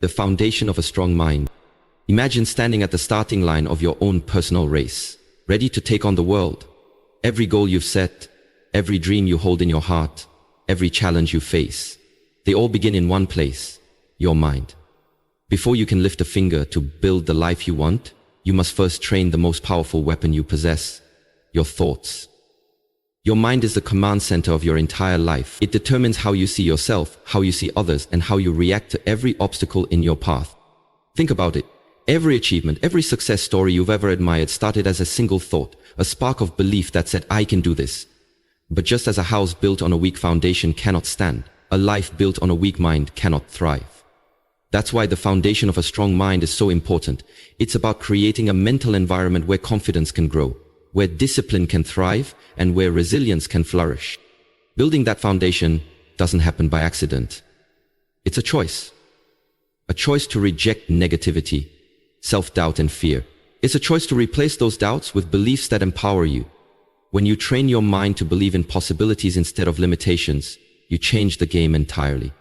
The foundation of a strong mind. Imagine standing at the starting line of your own personal race, ready to take on the world. Every goal you've set, every dream you hold in your heart, every challenge you face, they all begin in one place, your mind. Before you can lift a finger to build the life you want, you must first train the most powerful weapon you possess, your thoughts. Your mind is the command center of your entire life. It determines how you see yourself, how you see others, and how you react to every obstacle in your path. Think about it. Every achievement, every success story you've ever admired started as a single thought, a spark of belief that said, I can do this. But just as a house built on a weak foundation cannot stand, a life built on a weak mind cannot thrive. That's why the foundation of a strong mind is so important. It's about creating a mental environment where confidence can grow, where discipline can thrive, and where resilience can flourish. Building that foundation doesn't happen by accident. It's a choice. A choice to reject negativity, self-doubt and fear. It's a choice to replace those doubts with beliefs that empower you. When you train your mind to believe in possibilities instead of limitations, you change the game entirely.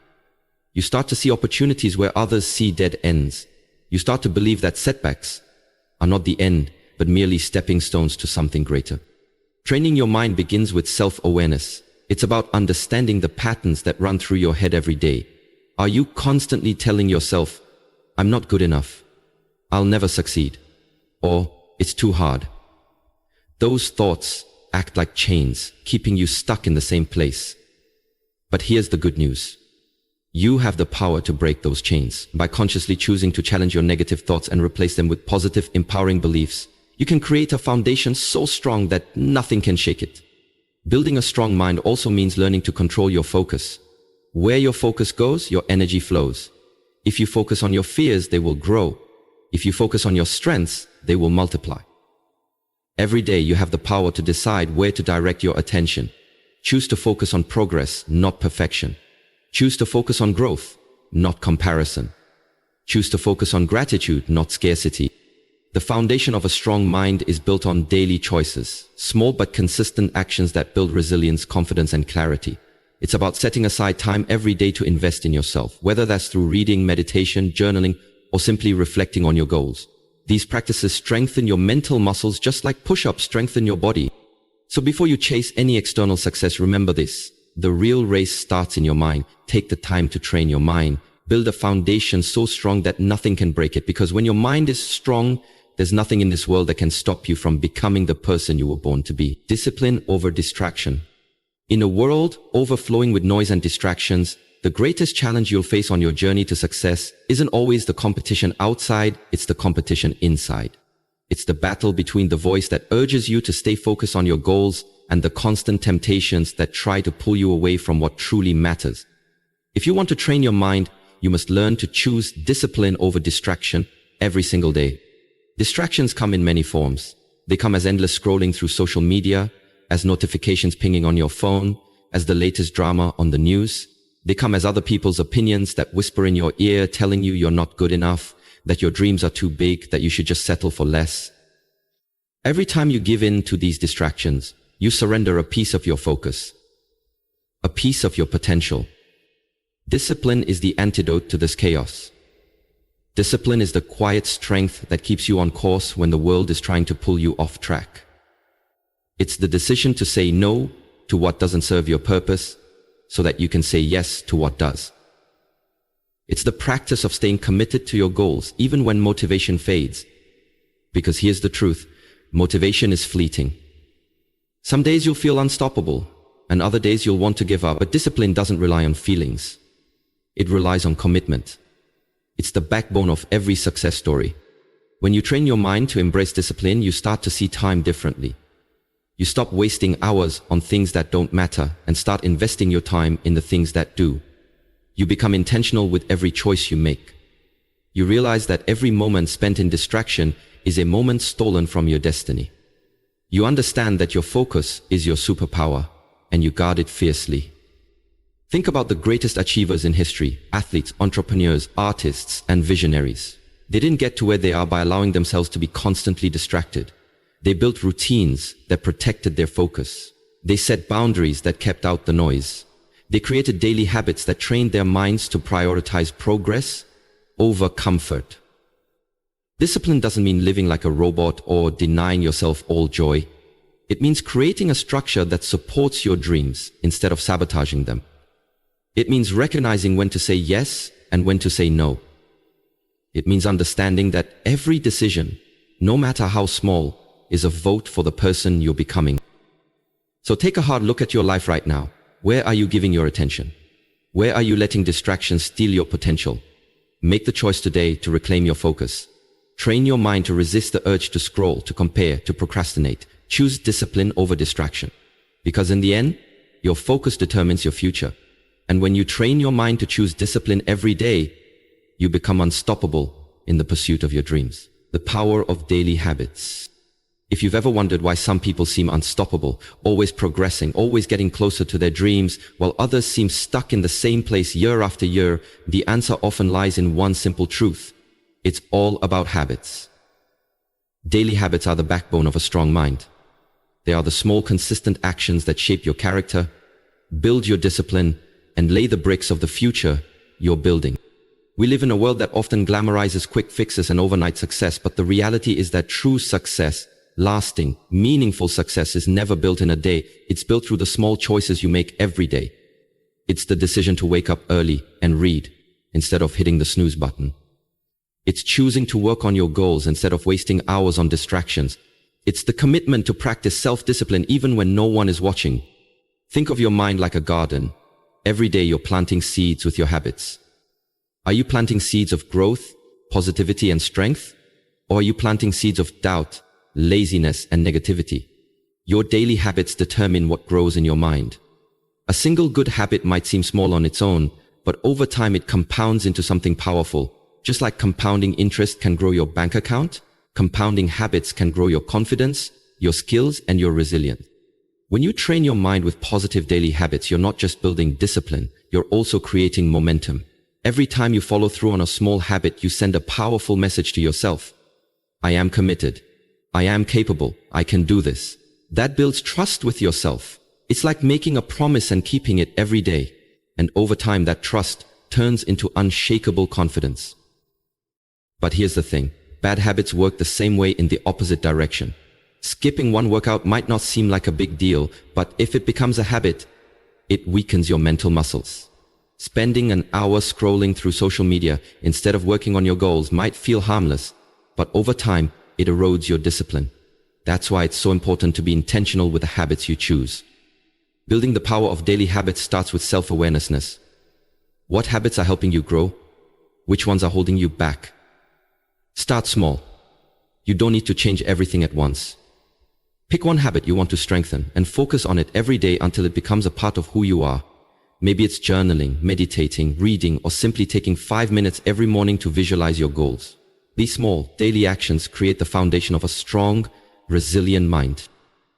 You start to see opportunities where others see dead ends. You start to believe that setbacks are not the end, but merely stepping stones to something greater. Training your mind begins with self-awareness. It's about understanding the patterns that run through your head every day. Are you constantly telling yourself, I'm not good enough, I'll never succeed, or it's too hard? Those thoughts act like chains, keeping you stuck in the same place. But here's the good news. You have the power to break those chains. By consciously choosing to challenge your negative thoughts and replace them with positive, empowering beliefs, you can create a foundation so strong that nothing can shake it. Building a strong mind also means learning to control your focus. Where your focus goes, your energy flows. If you focus on your fears, they will grow. If you focus on your strengths, they will multiply. Every day you have the power to decide where to direct your attention. Choose to focus on progress, not perfection. Choose to focus on growth, not comparison. Choose to focus on gratitude, not scarcity. The foundation of a strong mind is built on daily choices, small but consistent actions that build resilience, confidence, and clarity. It's about setting aside time every day to invest in yourself, whether that's through reading, meditation, journaling, or simply reflecting on your goals. These practices strengthen your mental muscles just like push-ups strengthen your body. So before you chase any external success, remember this. The real race starts in your mind. Take the time to train your mind. Build a foundation so strong that nothing can break it, because when your mind is strong, there's nothing in this world that can stop you from becoming the person you were born to be. Discipline over distraction. In a world overflowing with noise and distractions, the greatest challenge you'll face on your journey to success isn't always the competition outside, it's the competition inside. It's the battle between the voice that urges you to stay focused on your goals and the constant temptations that try to pull you away from what truly matters. If you want to train your mind, you must learn to choose discipline over distraction every single day. Distractions come in many forms. They come as endless scrolling through social media, as notifications pinging on your phone, as the latest drama on the news. They come as other people's opinions that whisper in your ear, telling you you're not good enough, that your dreams are too big, that you should just settle for less. Every time you give in to these distractions, you surrender a piece of your focus, a piece of your potential. Discipline is the antidote to this chaos. Discipline is the quiet strength that keeps you on course when the world is trying to pull you off track. It's the decision to say no to what doesn't serve your purpose so that you can say yes to what does. It's the practice of staying committed to your goals even when motivation fades. Because here's the truth, motivation is fleeting. Some days you'll feel unstoppable, and other days you'll want to give up, but discipline doesn't rely on feelings. It relies on commitment. It's the backbone of every success story. When you train your mind to embrace discipline, you start to see time differently. You stop wasting hours on things that don't matter and start investing your time in the things that do. You become intentional with every choice you make. You realize that every moment spent in distraction is a moment stolen from your destiny. You understand that your focus is your superpower, and you guard it fiercely. Think about the greatest achievers in history, athletes, entrepreneurs, artists, and visionaries. They didn't get to where they are by allowing themselves to be constantly distracted. They built routines that protected their focus. They set boundaries that kept out the noise. They created daily habits that trained their minds to prioritize progress over comfort. Discipline doesn't mean living like a robot or denying yourself all joy. It means creating a structure that supports your dreams instead of sabotaging them. It means recognizing when to say yes and when to say no. It means understanding that every decision, no matter how small, is a vote for the person you're becoming. So take a hard look at your life right now. Where are you giving your attention? Where are you letting distractions steal your potential? Make the choice today to reclaim your focus. Train your mind to resist the urge to scroll, to compare, to procrastinate. Choose discipline over distraction. Because in the end, your focus determines your future. And when you train your mind to choose discipline every day, you become unstoppable in the pursuit of your dreams. The power of daily habits. If you've ever wondered why some people seem unstoppable, always progressing, always getting closer to their dreams, while others seem stuck in the same place year after year, the answer often lies in one simple truth. It's all about habits. Daily habits are the backbone of a strong mind. They are the small, consistent actions that shape your character, build your discipline, and lay the bricks of the future you're building. We live in a world that often glamorizes quick fixes and overnight success, but the reality is that true success, lasting, meaningful success, is never built in a day. It's built through the small choices you make every day. It's the decision to wake up early and read instead of hitting the snooze button. It's choosing to work on your goals instead of wasting hours on distractions. It's the commitment to practice self-discipline even when no one is watching. Think of your mind like a garden. Every day you're planting seeds with your habits. Are you planting seeds of growth, positivity, and strength? Or are you planting seeds of doubt, laziness, and negativity? Your daily habits determine what grows in your mind. A single good habit might seem small on its own, but over time it compounds into something powerful. Just like compounding interest can grow your bank account, compounding habits can grow your confidence, your skills, and your resilience. When you train your mind with positive daily habits, you're not just building discipline, you're also creating momentum. Every time you follow through on a small habit, you send a powerful message to yourself. I am committed. I am capable. I can do this. That builds trust with yourself. It's like making a promise and keeping it every day. And over time, that trust turns into unshakable confidence. But here's the thing. Bad habits work the same way in the opposite direction. Skipping one workout might not seem like a big deal, but if it becomes a habit, it weakens your mental muscles. Spending an hour scrolling through social media instead of working on your goals might feel harmless, but over time, it erodes your discipline. That's why it's so important to be intentional with the habits you choose. Building the power of daily habits starts with self-awareness. What habits are helping you grow? Which ones are holding you back? Start small. You don't need to change everything at once. Pick one habit you want to strengthen and focus on it every day until it becomes a part of who you are. Maybe it's journaling, meditating, reading, or simply taking 5 minutes every morning to visualize your goals. These small, daily actions create the foundation of a strong, resilient mind.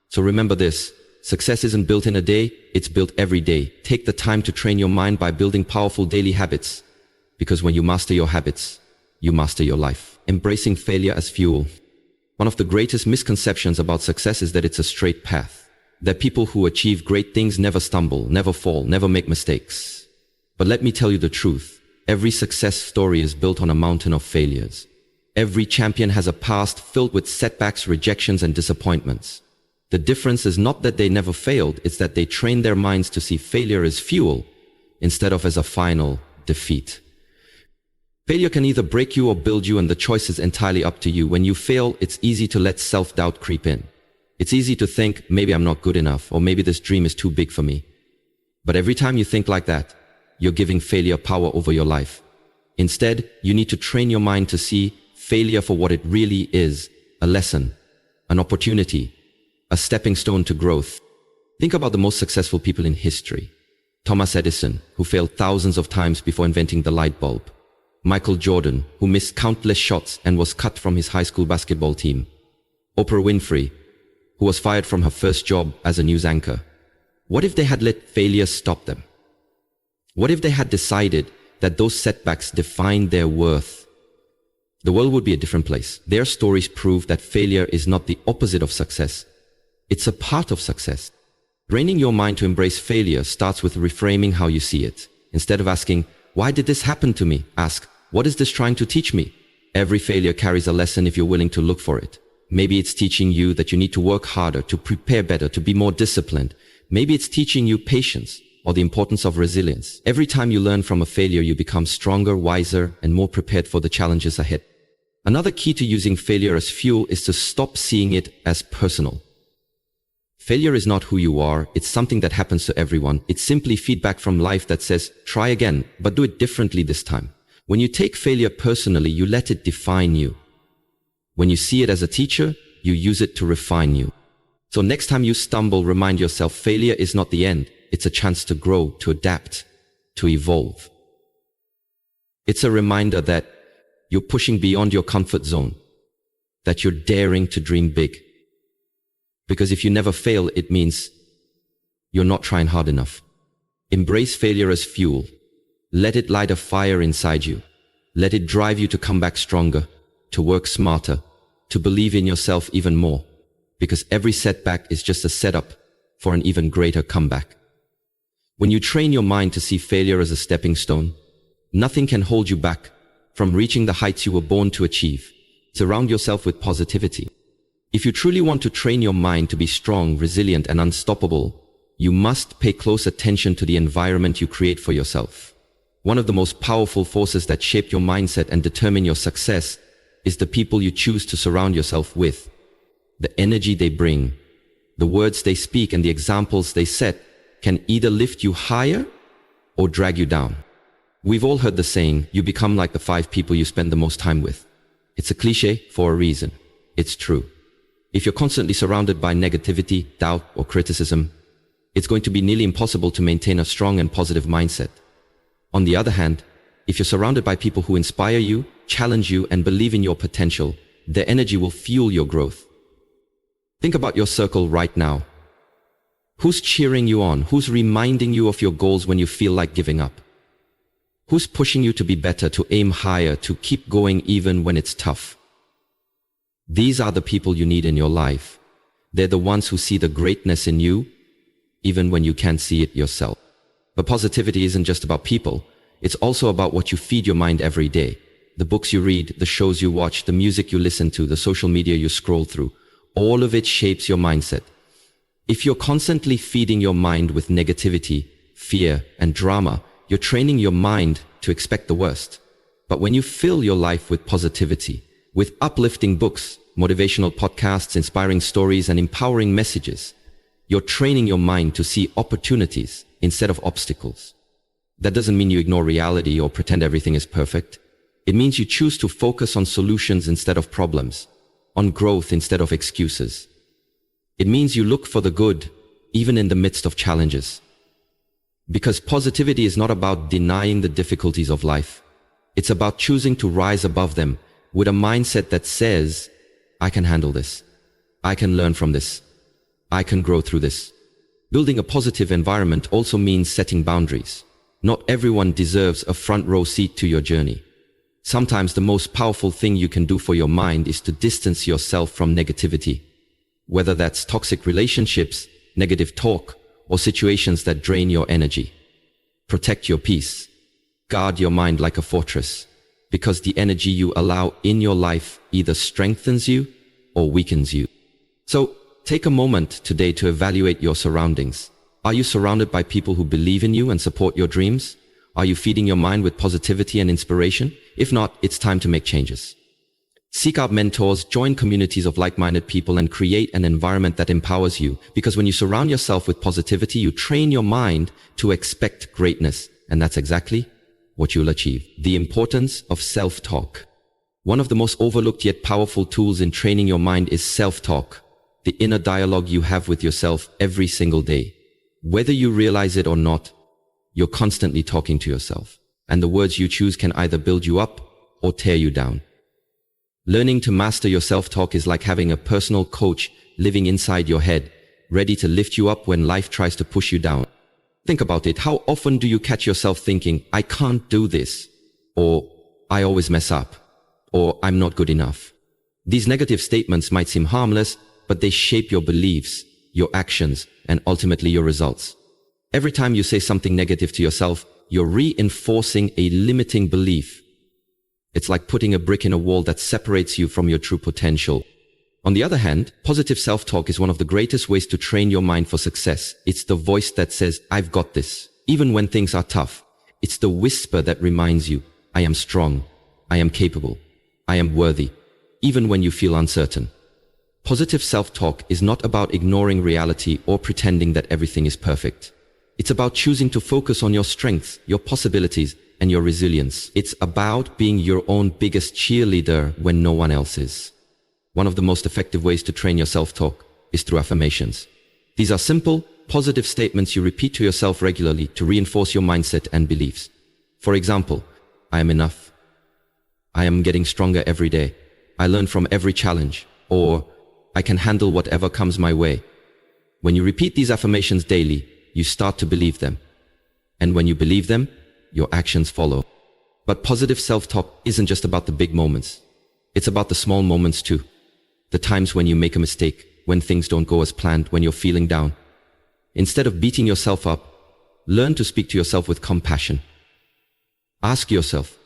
So remember this, success isn't built in a day, it's built every day. Take the time to train your mind by building powerful daily habits. Because when you master your habits, you master your life. Embracing failure as fuel. One of the greatest misconceptions about success is that it's a straight path. That people who achieve great things never stumble, never fall, never make mistakes. But let me tell you the truth. Every success story is built on a mountain of failures. Every champion has a past filled with setbacks, rejections, and disappointments. The difference is not that they never failed, it's that they trained their minds to see failure as fuel instead of as a final defeat. Failure can either break you or build you, and the choice is entirely up to you. When you fail, it's easy to let self-doubt creep in. It's easy to think, maybe I'm not good enough, or maybe this dream is too big for me. But every time you think like that, you're giving failure power over your life. Instead, you need to train your mind to see failure for what it really is, a lesson, an opportunity, a stepping stone to growth. Think about the most successful people in history. Thomas Edison, who failed thousands of times before inventing the light bulb. Michael Jordan, who missed countless shots and was cut from his high school basketball team. Oprah Winfrey, who was fired from her first job as a news anchor. What if they had let failure stop them? What if they had decided that those setbacks defined their worth? The world would be a different place. Their stories prove that failure is not the opposite of success. It's a part of success. Training your mind to embrace failure starts with reframing how you see it. Instead of asking, why did this happen to me? Ask, what is this trying to teach me? Every failure carries a lesson if you're willing to look for it. Maybe it's teaching you that you need to work harder, to prepare better, to be more disciplined. Maybe it's teaching you patience or the importance of resilience. Every time you learn from a failure, you become stronger, wiser, and more prepared for the challenges ahead. Another key to using failure as fuel is to stop seeing it as personal. Failure is not who you are. It's something that happens to everyone. It's simply feedback from life that says, try again, but do it differently this time. When you take failure personally, you let it define you. When you see it as a teacher, you use it to refine you. So next time you stumble, remind yourself failure is not the end. It's a chance to grow, to adapt, to evolve. It's a reminder that you're pushing beyond your comfort zone, that you're daring to dream big. Because if you never fail, it means you're not trying hard enough. Embrace failure as fuel. Let it light a fire inside you. Let it drive you to come back stronger, to work smarter, to believe in yourself even more. Because every setback is just a setup for an even greater comeback. When you train your mind to see failure as a stepping stone, nothing can hold you back from reaching the heights you were born to achieve. Surround yourself with positivity. If you truly want to train your mind to be strong, resilient, and unstoppable, you must pay close attention to the environment you create for yourself. One of the most powerful forces that shape your mindset and determine your success is the people you choose to surround yourself with. The energy they bring, the words they speak, and the examples they set can either lift you higher or drag you down. We've all heard the saying, you become like the 5 people you spend the most time with. It's a cliche for a reason. It's true. If you're constantly surrounded by negativity, doubt, or criticism, it's going to be nearly impossible to maintain a strong and positive mindset. On the other hand, if you're surrounded by people who inspire you, challenge you, and believe in your potential, their energy will fuel your growth. Think about your circle right now. Who's cheering you on? Who's reminding you of your goals when you feel like giving up? Who's pushing you to be better, to aim higher, to keep going even when it's tough? These are the people you need in your life. They're the ones who see the greatness in you, even when you can't see it yourself. But positivity isn't just about people. It's also about what you feed your mind every day. The books you read, the shows you watch, the music you listen to, the social media you scroll through. All of it shapes your mindset. If you're constantly feeding your mind with negativity, fear, and drama, you're training your mind to expect the worst. But when you fill your life with positivity, with uplifting books, motivational podcasts, inspiring stories, and empowering messages, you're training your mind to see opportunities instead of obstacles. That doesn't mean you ignore reality or pretend everything is perfect. It means you choose to focus on solutions instead of problems, on growth instead of excuses. It means you look for the good, even in the midst of challenges. Because positivity is not about denying the difficulties of life. It's about choosing to rise above them with a mindset that says, I can handle this. I can learn from this. I can grow through this. Building a positive environment also means setting boundaries. Not everyone deserves a front row seat to your journey. Sometimes the most powerful thing you can do for your mind is to distance yourself from negativity. Whether that's toxic relationships, negative talk, or situations that drain your energy. Protect your peace. Guard your mind like a fortress, because the energy you allow in your life either strengthens you or weakens you. So, take a moment today to evaluate your surroundings. Are you surrounded by people who believe in you and support your dreams? Are you feeding your mind with positivity and inspiration? If not, it's time to make changes. Seek out mentors, join communities of like-minded people, and create an environment that empowers you. Because when you surround yourself with positivity, you train your mind to expect greatness. And that's exactly what you'll achieve. The importance of self-talk. One of the most overlooked yet powerful tools in training your mind is self-talk. The inner dialogue you have with yourself every single day. Whether you realize it or not, you're constantly talking to yourself. And the words you choose can either build you up or tear you down. Learning to master your self-talk is like having a personal coach living inside your head, ready to lift you up when life tries to push you down. Think about it. How often do you catch yourself thinking, I can't do this, or I always mess up, or I'm not good enough? These negative statements might seem harmless, but they shape your beliefs, your actions, and ultimately your results. Every time you say something negative to yourself, you're reinforcing a limiting belief. It's like putting a brick in a wall that separates you from your true potential. On the other hand, positive self-talk is one of the greatest ways to train your mind for success. It's the voice that says, "I've got this," even when things are tough. It's the whisper that reminds you, "I am strong, I am capable, I am worthy," even when you feel uncertain. Positive self-talk is not about ignoring reality or pretending that everything is perfect. It's about choosing to focus on your strengths, your possibilities, and your resilience. It's about being your own biggest cheerleader when no one else is. One of the most effective ways to train your self-talk is through affirmations. These are simple, positive statements you repeat to yourself regularly to reinforce your mindset and beliefs. For example, "I am enough," "I am getting stronger every day," "I learn from every challenge," or "I can handle whatever comes my way." When you repeat these affirmations daily, you start to believe them. And when you believe them, your actions follow. But positive self-talk isn't just about the big moments. It's about the small moments too. The times when you make a mistake, when things don't go as planned, when you're feeling down. Instead of beating yourself up, learn to speak to yourself with compassion. Ask yourself,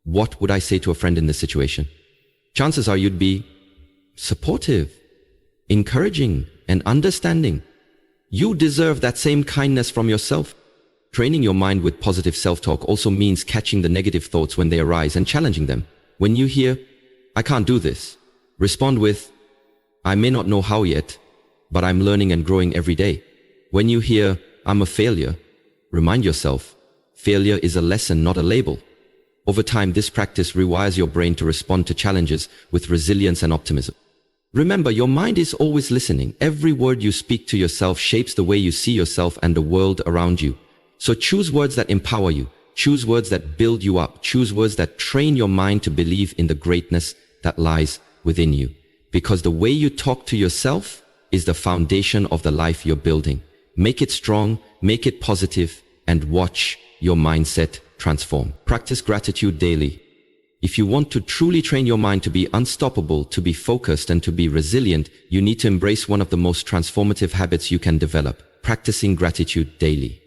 what would I say to a friend in this situation? Chances are you'd be supportive, encouraging, and understanding. You deserve that same kindness from yourself. Training your mind with positive self-talk also means catching the negative thoughts when they arise and challenging them. When you hear, "I can't do this," respond with, "I may not know how yet, but I'm learning and growing every day." When you hear, "I'm a failure," remind yourself, failure is a lesson, not a label. Over time, this practice rewires your brain to respond to challenges with resilience and optimism. Remember, your mind is always listening. Every word you speak to yourself shapes the way you see yourself and the world around you. So choose words that empower you. Choose words that build you up. Choose words that train your mind to believe in the greatness that lies within you. Because the way you talk to yourself is the foundation of the life you're building. Make it strong, make it positive, and watch your mindset transform. Practice gratitude daily. If you want to truly train your mind to be unstoppable, to be focused, and to be resilient, you need to embrace one of the most transformative habits you can develop: practicing gratitude daily.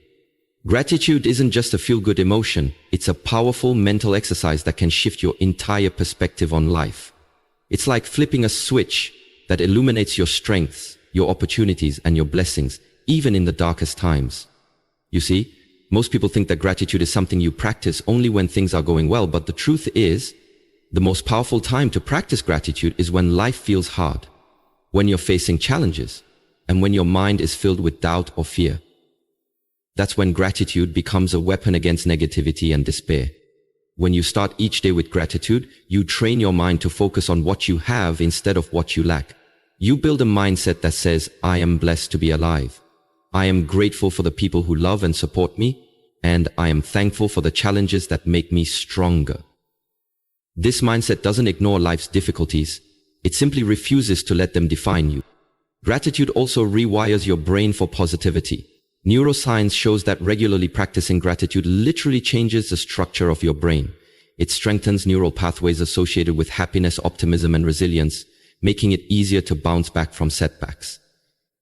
Gratitude isn't just a feel-good emotion, it's a powerful mental exercise that can shift your entire perspective on life. It's like flipping a switch that illuminates your strengths, your opportunities, and your blessings, even in the darkest times. You see, most people think that gratitude is something you practice only when things are going well, but the truth is, the most powerful time to practice gratitude is when life feels hard, when you're facing challenges, and when your mind is filled with doubt or fear. That's when gratitude becomes a weapon against negativity and despair. When you start each day with gratitude, you train your mind to focus on what you have instead of what you lack. You build a mindset that says, "I am blessed to be alive. I am grateful for the people who love and support me, and I am thankful for the challenges that make me stronger." This mindset doesn't ignore life's difficulties. It simply refuses to let them define you. Gratitude also rewires your brain for positivity. Neuroscience shows that regularly practicing gratitude literally changes the structure of your brain. It strengthens neural pathways associated with happiness, optimism, and resilience, making it easier to bounce back from setbacks.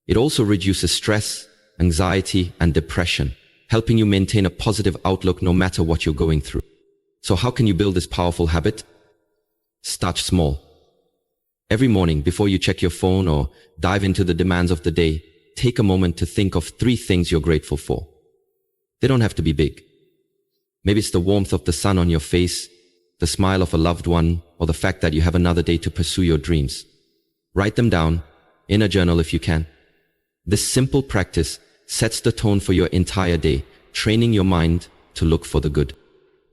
It also reduces stress, anxiety, and depression, helping you maintain a positive outlook no matter what you're going through. So how can you build this powerful habit? Start small. Every morning, before you check your phone or dive into the demands of the day, take a moment to think of 3 things you're grateful for. They don't have to be big. Maybe it's the warmth of the sun on your face, the smile of a loved one, or the fact that you have another day to pursue your dreams. Write them down in a journal if you can. This simple practice sets the tone for your entire day, training your mind to look for the good.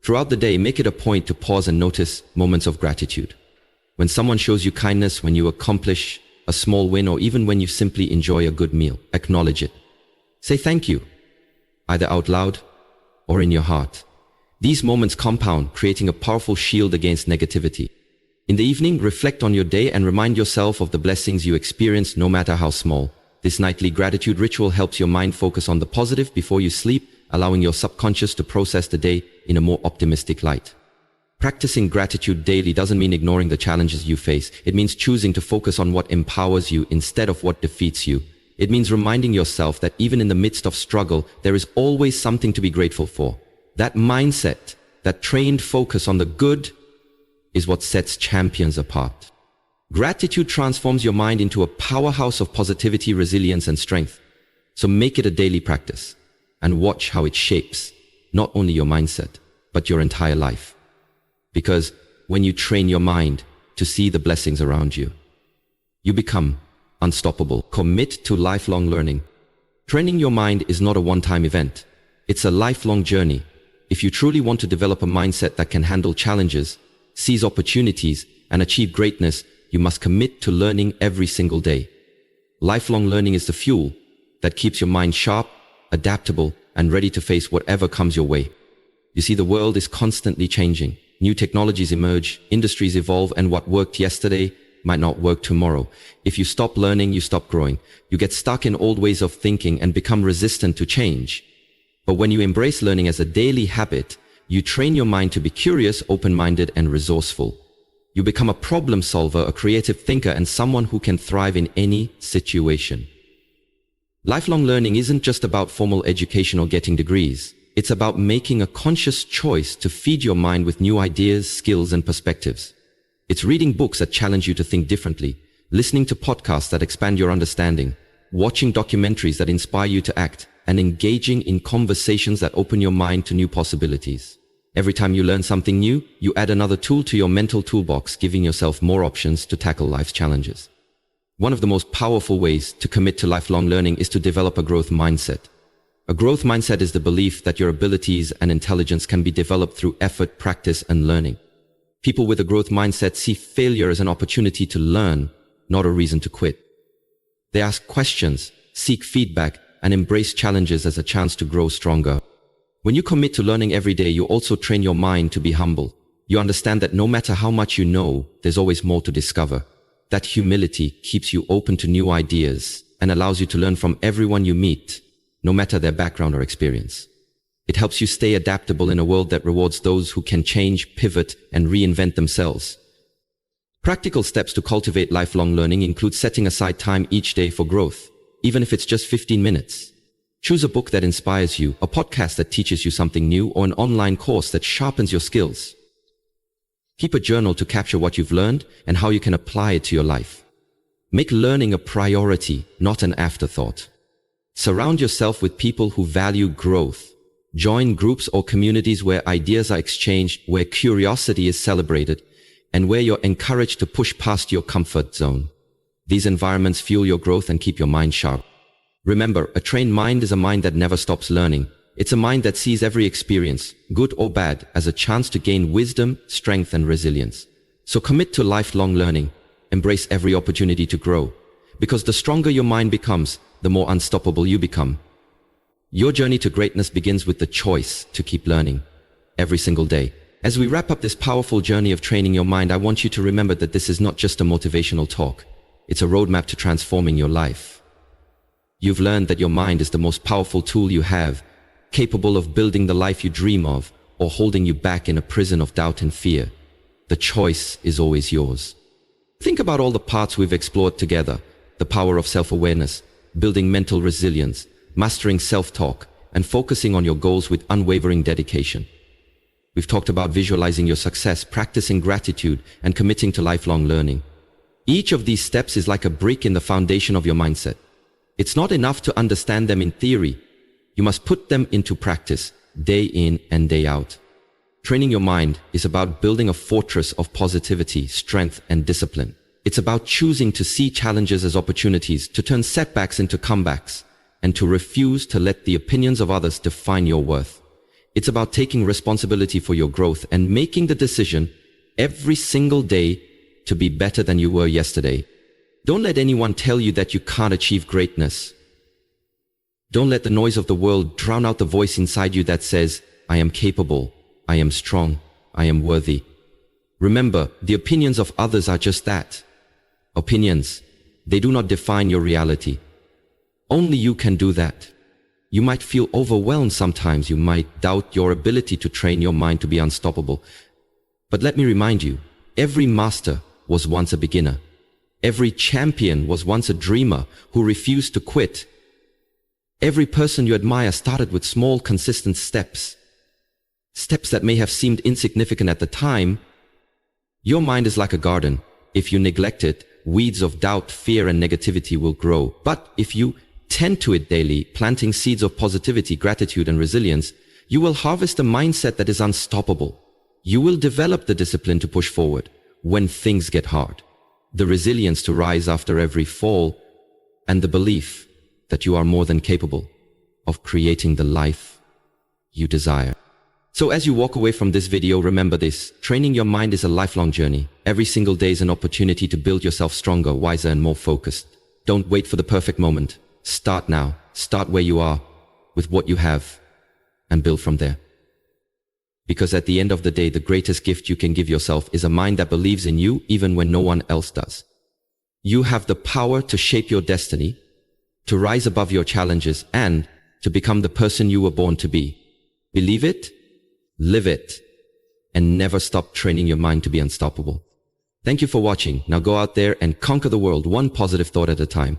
Throughout the day, make it a point to pause and notice moments of gratitude. When someone shows you kindness, when you accomplish a small win, or even when you simply enjoy a good meal, acknowledge it. Say thank you, either out loud or in your heart. These moments compound, creating a powerful shield against negativity. In the evening, reflect on your day and remind yourself of the blessings you experienced, no matter how small. This nightly gratitude ritual helps your mind focus on the positive before you sleep, allowing your subconscious to process the day in a more optimistic light. Practicing gratitude daily doesn't mean ignoring the challenges you face. It means choosing to focus on what empowers you instead of what defeats you. It means reminding yourself that even in the midst of struggle, there is always something to be grateful for. That mindset, that trained focus on the good, is what sets champions apart. Gratitude transforms your mind into a powerhouse of positivity, resilience, and strength. So make it a daily practice and watch how it shapes not only your mindset, but your entire life. Because when you train your mind to see the blessings around you, you become unstoppable. Commit to lifelong learning. Training your mind is not a one-time event. It's a lifelong journey. If you truly want to develop a mindset that can handle challenges, seize opportunities, and achieve greatness, you must commit to learning every single day. Lifelong learning is the fuel that keeps your mind sharp, adaptable, and ready to face whatever comes your way. You see, the world is constantly changing. New technologies emerge, industries evolve, and what worked yesterday might not work tomorrow. If you stop learning, you stop growing. You get stuck in old ways of thinking and become resistant to change. But when you embrace learning as a daily habit, you train your mind to be curious, open-minded, and resourceful. You become a problem solver, a creative thinker, and someone who can thrive in any situation. Lifelong learning isn't just about formal education or getting degrees. It's about making a conscious choice to feed your mind with new ideas, skills, and perspectives. It's reading books that challenge you to think differently, listening to podcasts that expand your understanding, watching documentaries that inspire you to act, and engaging in conversations that open your mind to new possibilities. Every time you learn something new, you add another tool to your mental toolbox, giving yourself more options to tackle life's challenges. One of the most powerful ways to commit to lifelong learning is to develop a growth mindset. A growth mindset is the belief that your abilities and intelligence can be developed through effort, practice, and learning. People with a growth mindset see failure as an opportunity to learn, not a reason to quit. They ask questions, seek feedback, and embrace challenges as a chance to grow stronger. When you commit to learning every day, you also train your mind to be humble. You understand that no matter how much you know, there's always more to discover. That humility keeps you open to new ideas and allows you to learn from everyone you meet, no matter their background or experience. It helps you stay adaptable in a world that rewards those who can change, pivot, and reinvent themselves. Practical steps to cultivate lifelong learning include setting aside time each day for growth, even if it's just 15 minutes. Choose a book that inspires you, a podcast that teaches you something new, or an online course that sharpens your skills. Keep a journal to capture what you've learned and how you can apply it to your life. Make learning a priority, not an afterthought. Surround yourself with people who value growth. Join groups or communities where ideas are exchanged, where curiosity is celebrated, and where you're encouraged to push past your comfort zone. These environments fuel your growth and keep your mind sharp. Remember, a trained mind is a mind that never stops learning. It's a mind that sees every experience, good or bad, as a chance to gain wisdom, strength, and resilience. So commit to lifelong learning. Embrace every opportunity to grow. Because the stronger your mind becomes, the more unstoppable you become. Your journey to greatness begins with the choice to keep learning every single day. As we wrap up this powerful journey of training your mind, I want you to remember that this is not just a motivational talk. It's a roadmap to transforming your life. You've learned that your mind is the most powerful tool you have, capable of building the life you dream of, or holding you back in a prison of doubt and fear. The choice is always yours. Think about all the parts we've explored together: the power of self-awareness, building mental resilience, mastering self-talk, and focusing on your goals with unwavering dedication. We've talked about visualizing your success, practicing gratitude, and committing to lifelong learning. Each of these steps is like a brick in the foundation of your mindset. It's not enough to understand them in theory. You must put them into practice, day in and day out. Training your mind is about building a fortress of positivity, strength, and discipline. It's about choosing to see challenges as opportunities, to turn setbacks into comebacks, and to refuse to let the opinions of others define your worth. It's about taking responsibility for your growth and making the decision every single day to be better than you were yesterday. Don't let anyone tell you that you can't achieve greatness. Don't let the noise of the world drown out the voice inside you that says, I am capable, I am strong, I am worthy. Remember, the opinions of others are just that. Opinions. They do not define your reality. Only you can do that. You might feel overwhelmed sometimes. You might doubt your ability to train your mind to be unstoppable. But let me remind you, every master was once a beginner. Every champion was once a dreamer who refused to quit. Every person you admire started with small, consistent steps. Steps that may have seemed insignificant at the time, Your mind is like a garden. If you neglect it, weeds of doubt, fear, and negativity will grow. But if you tend to it daily, planting seeds of positivity, gratitude, and resilience, you will harvest a mindset that is unstoppable. You will develop the discipline to push forward when things get hard, the resilience to rise after every fall, and the belief that you are more than capable of creating the life you desire. So as you walk away from this video, remember this: training your mind is a lifelong journey. Every single day is an opportunity to build yourself stronger, wiser, and more focused. Don't wait for the perfect moment. Start now. Start where you are, with what you have, and build from there. Because at the end of the day, the greatest gift you can give yourself is a mind that believes in you even when no one else does. You have the power to shape your destiny, to rise above your challenges, and to become the person you were born to be. Believe it, live it, and never stop training your mind to be unstoppable. Thank you for watching. Now go out there and conquer the world one positive thought at a time.